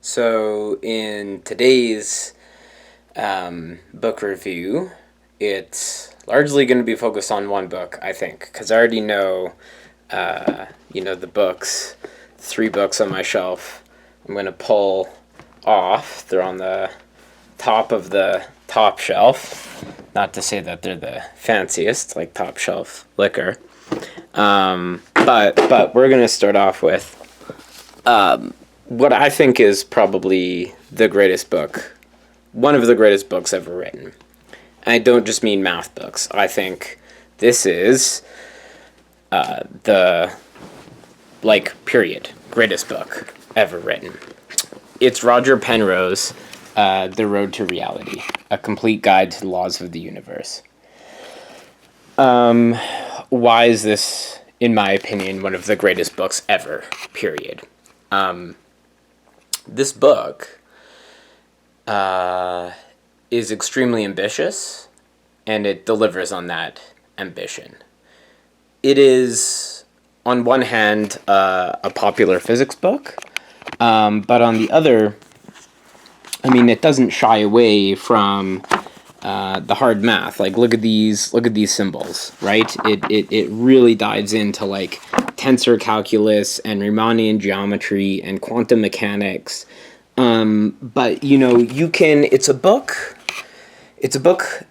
So in today's book review, it's largely going to be focused on one book, I think, because I already know, the books, 3 books on my shelf. I'm going to pull off. They're on the top of the top shelf. Not to say that they're the fanciest, like top shelf liquor. But we're going to start off with what I think is probably the greatest book, one of the greatest books ever written. I don't just mean math books. I think this is the, period, greatest book ever written. It's Roger Penrose's The Road to Reality, A Complete Guide to the Laws of the Universe. Why is this, in my opinion, one of the greatest books ever, period? This book is extremely ambitious, and it delivers on that ambition. It is, on one hand, a popular physics book, but on the other, it doesn't shy away from the hard math. Like, look at these symbols, right? It really dives into tensor calculus and Riemannian geometry and quantum mechanics. But it's a book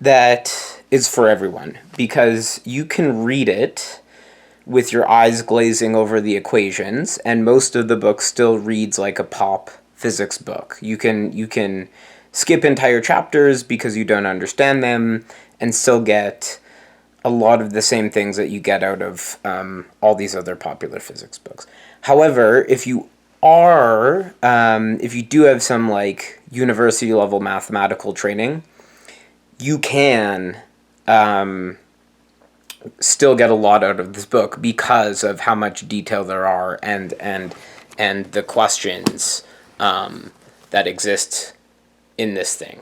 that is for everyone, because you can read it with your eyes glazing over the equations, and most of the book still reads like a pop physics book. You can skip entire chapters because you don't understand them and still get a lot of the same things that you get out of all these other popular physics books. However, if you do have some university level mathematical training, you can still get a lot out of this book because of how much detail there are and the questions that exist in this thing,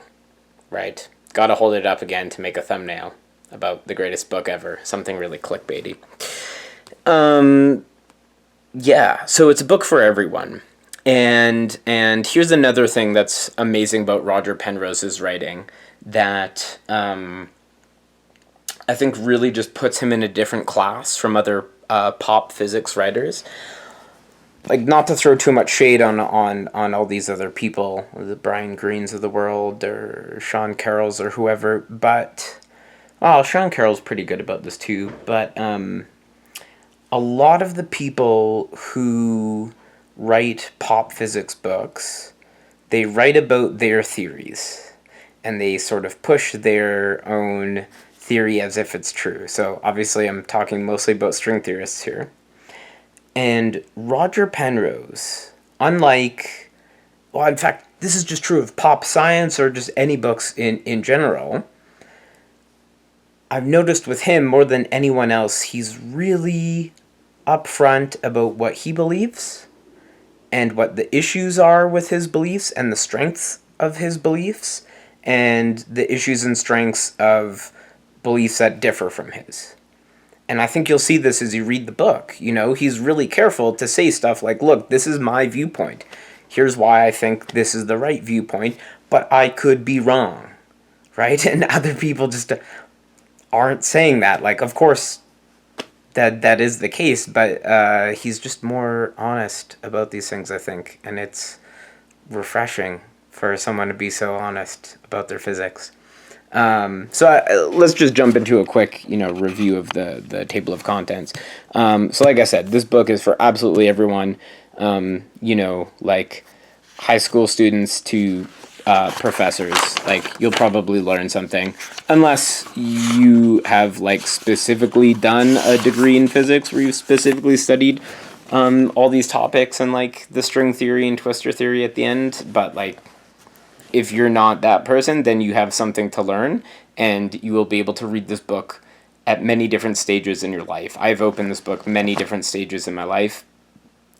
right? Gotta hold it up again to make a thumbnail about the greatest book ever, something really clickbaity. So it's a book for everyone. And here's another thing that's amazing about Roger Penrose's writing that I think really just puts him in a different class from other pop physics writers. Not to throw too much shade on all these other people, the Brian Greens of the world or Sean Carroll's or whoever, but Sean Carroll's pretty good about this too, but a lot of the people who write pop physics books, they write about their theories, and they sort of push their own theory as if it's true. So obviously I'm talking mostly about string theorists here. And Roger Penrose, in fact, this is just true of pop science or just any books in general, I've noticed with him more than anyone else, he's really upfront about what he believes and what the issues are with his beliefs and the strengths of his beliefs and the issues and strengths of beliefs that differ from his. And I think you'll see this as you read the book. He's really careful to say stuff like, look, this is my viewpoint. Here's why I think this is the right viewpoint, but I could be wrong, right? And other people just aren't saying that. Of course, that is the case, but he's just more honest about these things, I think. And it's refreshing for someone to be so honest about their physics. Let's just jump into a quick, review of the table of contents. So like I said, this book is for absolutely everyone, high school students to professors. You'll probably learn something, unless you have specifically done a degree in physics where you've specifically studied all these topics and the string theory and twistor theory at the end. But if you're not that person, then you have something to learn, and you will be able to read this book at many different stages in your life. I've opened this book many different stages in my life,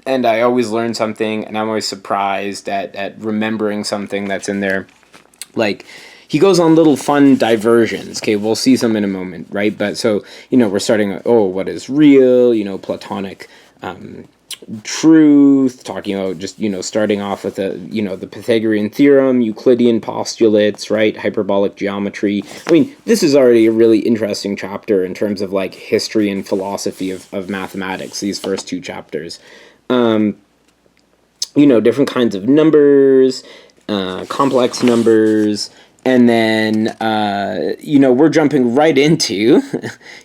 and I always learn something, and I'm always surprised at remembering something that's in there. He goes on little fun diversions. Okay, we'll see some in a moment, right? But so, we're starting, what is real, Platonic truth, talking about just, starting off with the Pythagorean theorem, Euclidean postulates, right? Hyperbolic geometry. I mean, this is already a really interesting chapter in terms of like history and philosophy of mathematics, these first two chapters. Different kinds of numbers, complex numbers, and then, we're jumping right into,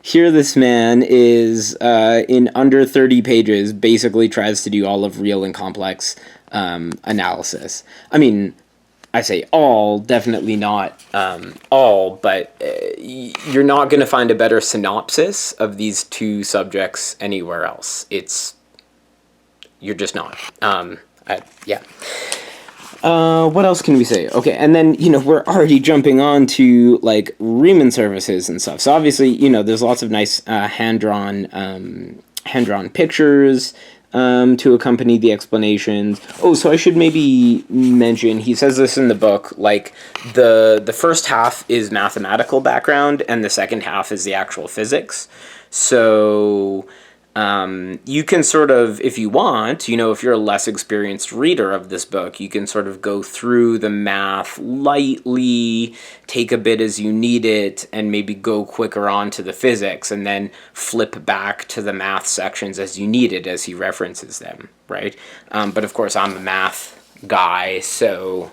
here this man is, in under 30 pages, basically tries to do all of real and complex analysis. I mean, I say all, definitely not all, but you're not going to find a better synopsis of these two subjects anywhere else. You're just not. Yeah. What else can we say? Okay, and then, we're already jumping on to, like, Riemann surfaces and stuff. So obviously, there's lots of nice hand-drawn pictures to accompany the explanations. Oh, so I should maybe mention, he says this in the book, like, the first half is mathematical background, and the second half is the actual physics. So you can sort of, if you want, if you're a less experienced reader of this book, you can sort of go through the math lightly, take a bit as you need it, and maybe go quicker on to the physics, and then flip back to the math sections as you need it, as he references them, right? But of course, I'm a math guy, so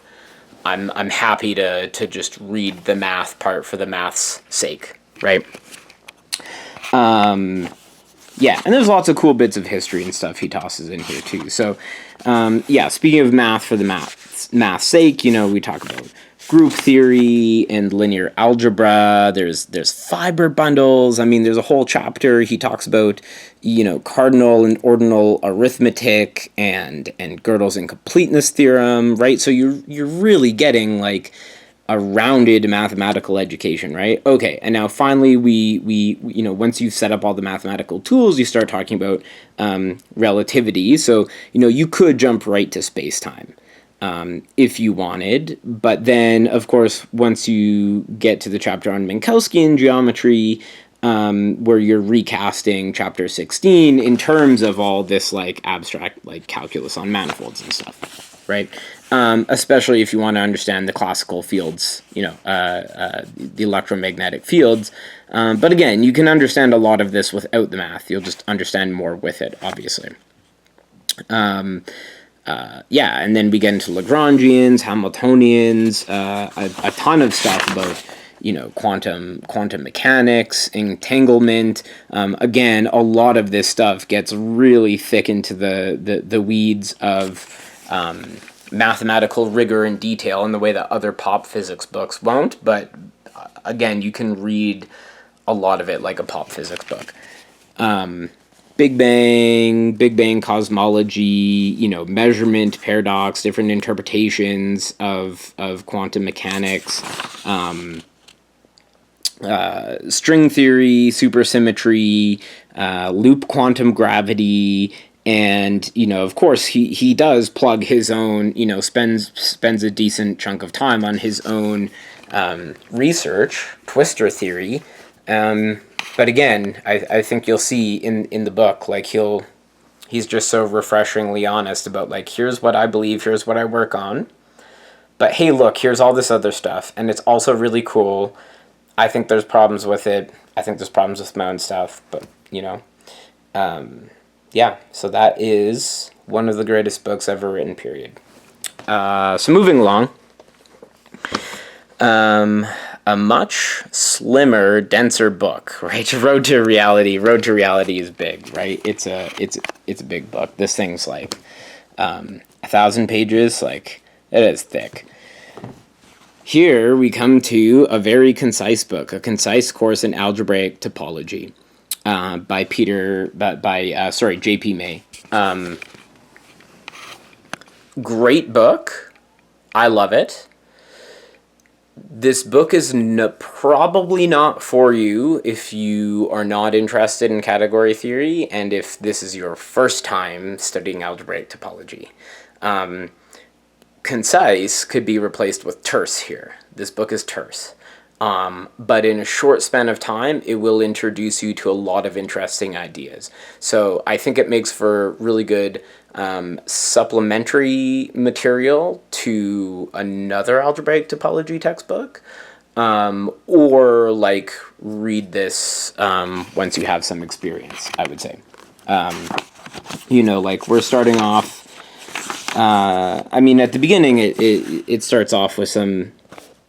I'm happy to just read the math part for the math's sake, right? Yeah, and there's lots of cool bits of history and stuff he tosses in here too. So, speaking of math for the math's sake, we talk about group theory and linear algebra. There's fiber bundles. I mean, there's a whole chapter he talks about, cardinal and ordinal arithmetic and Gödel's incompleteness theorem, right? So you're really getting like a rounded mathematical education, right? Okay, and now finally we once you've set up all the mathematical tools, you start talking about relativity. So, you could jump right to space-time if you wanted, but then, of course, once you get to the chapter on Minkowskian geometry, where you're recasting chapter 16 in terms of all this, like, abstract, like, calculus on manifolds and stuff, right? Especially if you want to understand the classical fields, the electromagnetic fields. But again, you can understand a lot of this without the math. You'll just understand more with it, obviously. And then we get into Lagrangians, Hamiltonians, a ton of stuff about, quantum mechanics, entanglement. Again, a lot of this stuff gets really thick into the weeds of mathematical rigor and detail in the way that other pop physics books won't, but again, you can read a lot of it like a pop physics book. Big Bang cosmology, measurement, paradox, different interpretations of quantum mechanics, string theory, supersymmetry, loop quantum gravity. And, of course, he does plug his own, spends a decent chunk of time on his own research, twistor theory. But again, I think you'll see in the book, like, he's just so refreshingly honest about, like, here's what I believe, here's what I work on. But hey, look, here's all this other stuff. And it's also really cool. I think there's problems with it. I think there's problems with my own stuff. But, yeah, so that is one of the greatest books ever written, period. So moving along, a much slimmer, denser book, right? Road to Reality. Road to Reality is big, right? It's a big book. This thing's like 1,000 pages. Like, it is thick. Here we come to a very concise book, a concise course in algebraic topology. By J.P. May. Great book. I love it. This book is probably not for you if you are not interested in category theory and if this is your first time studying algebraic topology. Concise could be replaced with terse here. This book is terse. But in a short span of time, it will introduce you to a lot of interesting ideas. So I think it makes for really good supplementary material to another algebraic topology textbook, or like read this once you have some experience, I would say. Like we're starting off. At the beginning, it starts off with some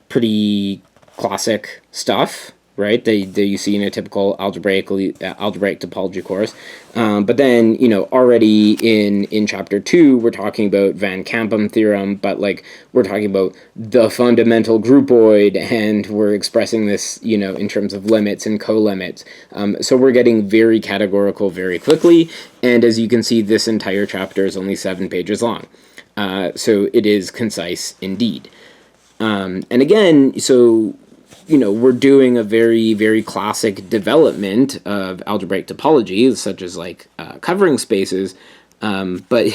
pretty classic stuff, right? That you see in a typical algebraic topology course. But then, already in chapter 2, we're talking about Van Kampen theorem, but like we're talking about the fundamental groupoid, and we're expressing this, in terms of limits and co-limits. So we're getting very categorical very quickly. And as you can see, this entire chapter is only 7 pages long. So it is concise indeed. And again, so we're doing a very, very classic development of algebraic topology, such as like covering spaces. But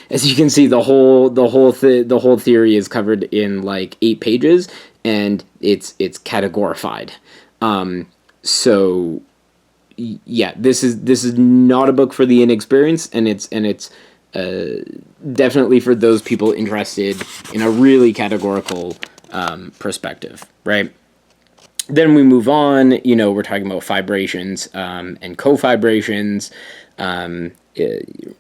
as you can see, the whole theory is covered in like 8 pages, and it's categorified. So yeah, this is not a book for the inexperienced, and it's definitely for those people interested in a really categorical perspective, right? Then we move on, we're talking about fibrations and cofibrations,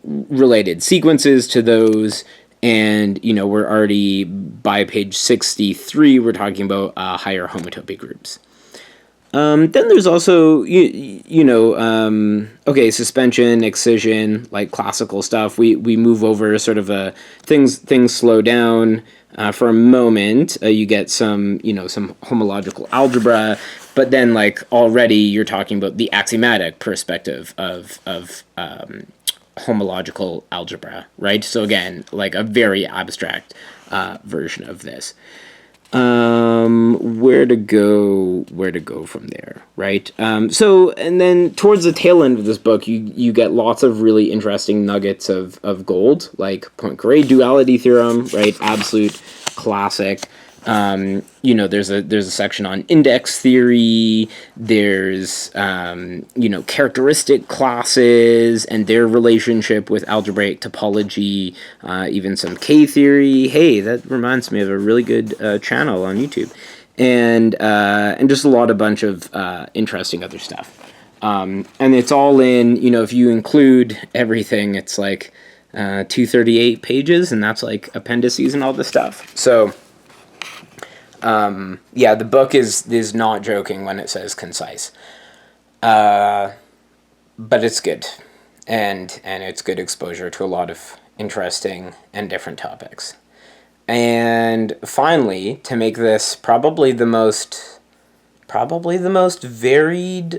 related sequences to those, and, we're already, by page 63, we're talking about higher homotopy groups. Then there's also, suspension, excision, like classical stuff. We move over sort of things slow down for a moment. You get some homological algebra, but then like already you're talking about the axiomatic perspective of homological algebra, right? So again, like a very abstract version of this. Where to go from there, right? So, and then towards the tail end of this book, you get lots of really interesting nuggets of gold, like Poincaré duality theorem, right? Absolute classic. There's a section on index theory. There's, characteristic classes and their relationship with algebraic topology, even some K-theory. Hey, that reminds me of a really good channel on YouTube. And just a bunch of interesting other stuff. And it's all in, if you include everything, it's like 238 pages, and that's like appendices and all this stuff. So the book is not joking when it says concise. But it's good. And it's good exposure to a lot of interesting and different topics. And finally, to make this probably the most varied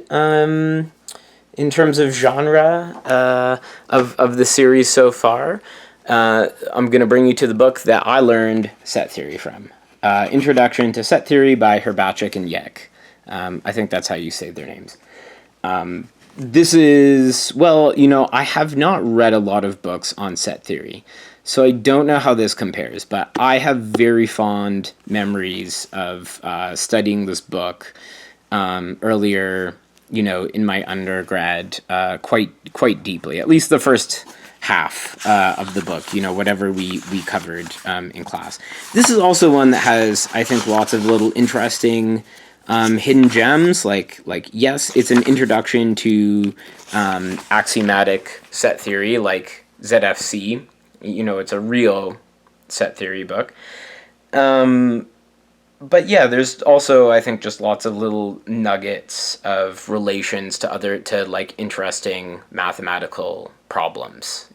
in terms of genre of the series so far, I'm going to bring you to the book that I learned set theory from. Introduction to Set Theory by Herbachik and Yek. I think that's how you say their names. This is, I have not read a lot of books on set theory, so I don't know how this compares, but I have very fond memories of studying this book earlier, in my undergrad, quite deeply, at least the first half of the book, whatever we covered in class. This is also one that has, I think, lots of little interesting hidden gems, like yes, it's an introduction to axiomatic set theory, like ZFC. It's a real set theory book. But yeah, there's also, I think, just lots of little nuggets of relations to like interesting mathematical problems,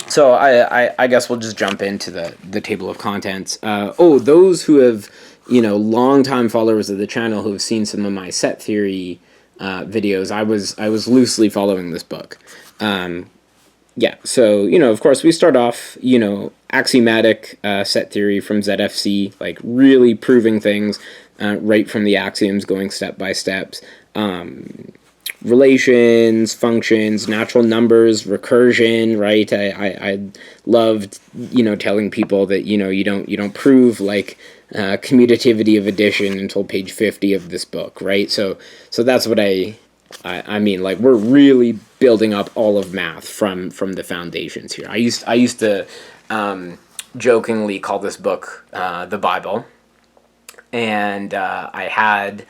So I guess we'll just jump into the table of contents. Those who have, longtime followers of the channel who have seen some of my set theory videos, I was loosely following this book. So, of course, we start off, axiomatic set theory from ZFC, like really proving things right from the axioms, going step by steps. Relations, functions, natural numbers, recursion, right? I loved, telling people that, you don't prove like commutativity of addition until page 50 of this book, right? So that's what I mean. Like, we're really building up all of math from the foundations here. I used to jokingly call this book the Bible, and I had.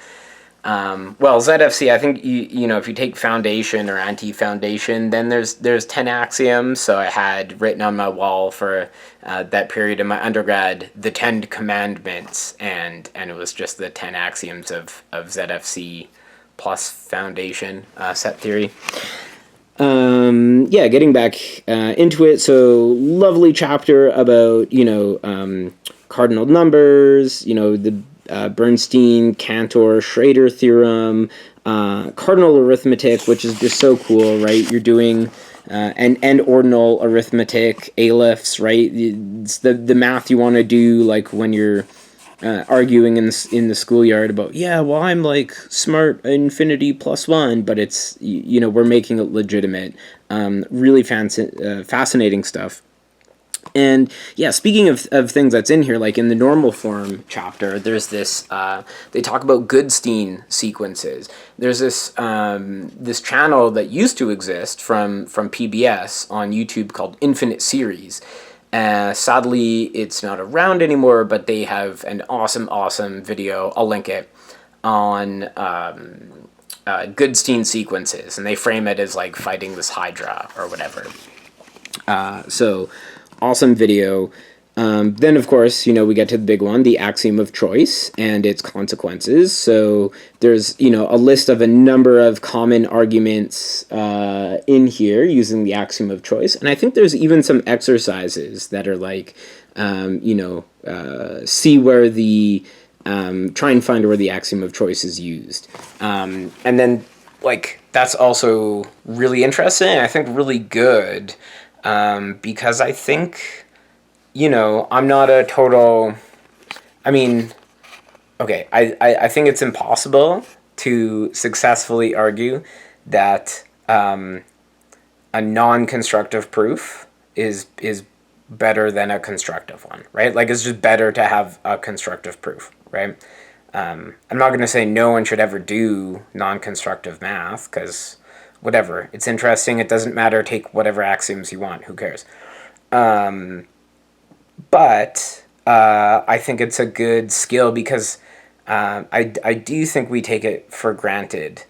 Well, ZFC, I think you know, if you take foundation or anti-foundation, then there's 10 axioms. So I had written on my wall for that period in my undergrad the 10 commandments, and it was just the 10 axioms of ZFC plus foundation set theory. Yeah, getting back into it. So lovely chapter about, you know, cardinal numbers, you know, the Bernstein, Cantor, Schrader theorem, cardinal arithmetic, which is just so cool, right? You're doing and ordinal arithmetic, alephes, right? It's the math you want to do, like when you're arguing in the schoolyard about, yeah, well, I'm like smart infinity plus one, but it's, you know, we're making it legitimate. Really fascinating stuff. And yeah, speaking of things that's in here, like in the normal form chapter, there's this, they talk about Goodstein sequences. There's this this channel that used to exist from PBS on YouTube called Infinite Series. Sadly, it's not around anymore, but they have an awesome video, I'll link it, on Goodstein sequences, and they frame it as like fighting this Hydra or whatever. So awesome video. Then, of course, you know, we get to the big one, the axiom of choice and its consequences. So there's, you know, a list of a number of common arguments in here using the axiom of choice. And I think there's even some exercises that are like, you know, see where the, try and find where the axiom of choice is used. And then, like, that's also really interesting, I think really good. Because I think, you know, I'm not a total, I mean, okay, I think it's impossible to successfully argue that a non-constructive proof is better than a constructive one, right? Like, it's just better to have a constructive proof, right? I'm not going to say no one should ever do non-constructive math, because whatever, it's interesting, it doesn't matter, take whatever axioms you want, who cares? But I think it's a good skill because I do think we take it for granted,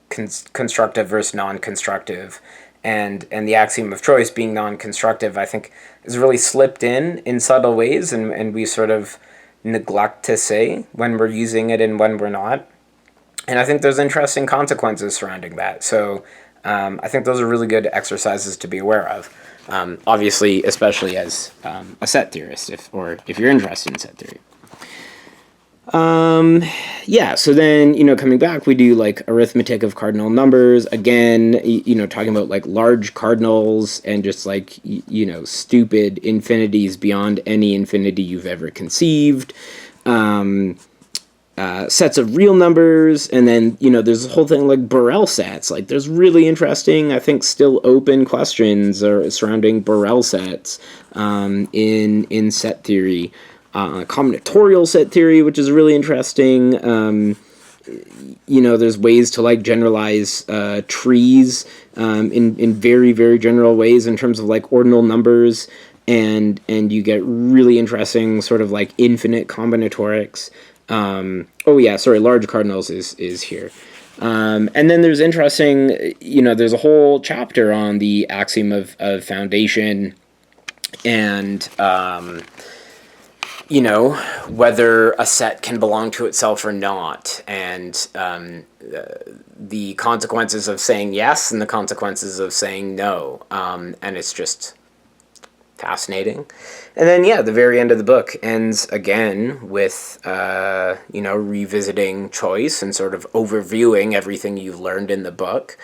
constructive versus non-constructive, and the axiom of choice being non-constructive, I think, is really slipped in subtle ways, and we sort of neglect to say when we're using it and when we're not. And I think there's interesting consequences surrounding that. So I think those are really good exercises to be aware of. Obviously, especially as a set theorist, if you're interested in set theory. Yeah, so then, you know, coming back, we do like arithmetic of cardinal numbers. Again, you know, talking about like large cardinals and just like, you know, stupid infinities beyond any infinity you've ever conceived. Sets of real numbers, and then, you know, there's a whole thing like Borel sets. Like, there's really interesting, I think, still open questions surrounding Borel sets in set theory. Combinatorial set theory, which is really interesting. You know, there's ways to like generalize trees in very, very general ways in terms of like ordinal numbers, and you get really interesting sort of like infinite combinatorics. Oh yeah, sorry, large cardinals is here. And then there's interesting, you know, there's a whole chapter on the axiom of foundation and, you know, whether a set can belong to itself or not, and the consequences of saying yes and the consequences of saying no. And it's just fascinating. And then, yeah, the very end of the book ends again with, you know, revisiting choice and sort of overviewing everything you've learned in the book.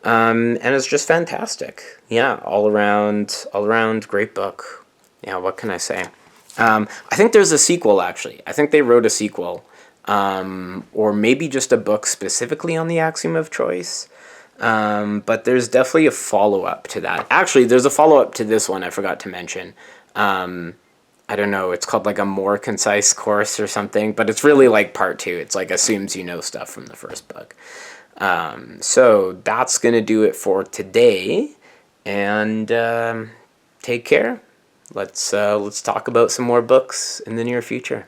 And it's just fantastic. Yeah, all around great book. Yeah, what can I say? I think there's a sequel, actually. I think they wrote a sequel. Or maybe just a book specifically on the axiom of choice. But there's definitely a follow-up to that. Actually, there's a follow-up to this one I forgot to mention. I I don't know, it's called like a more concise course or something, but it's really like part two. It's like assumes you know stuff from the first book. So that's going to do it for today. And take care. Let's talk about some more books in the near future.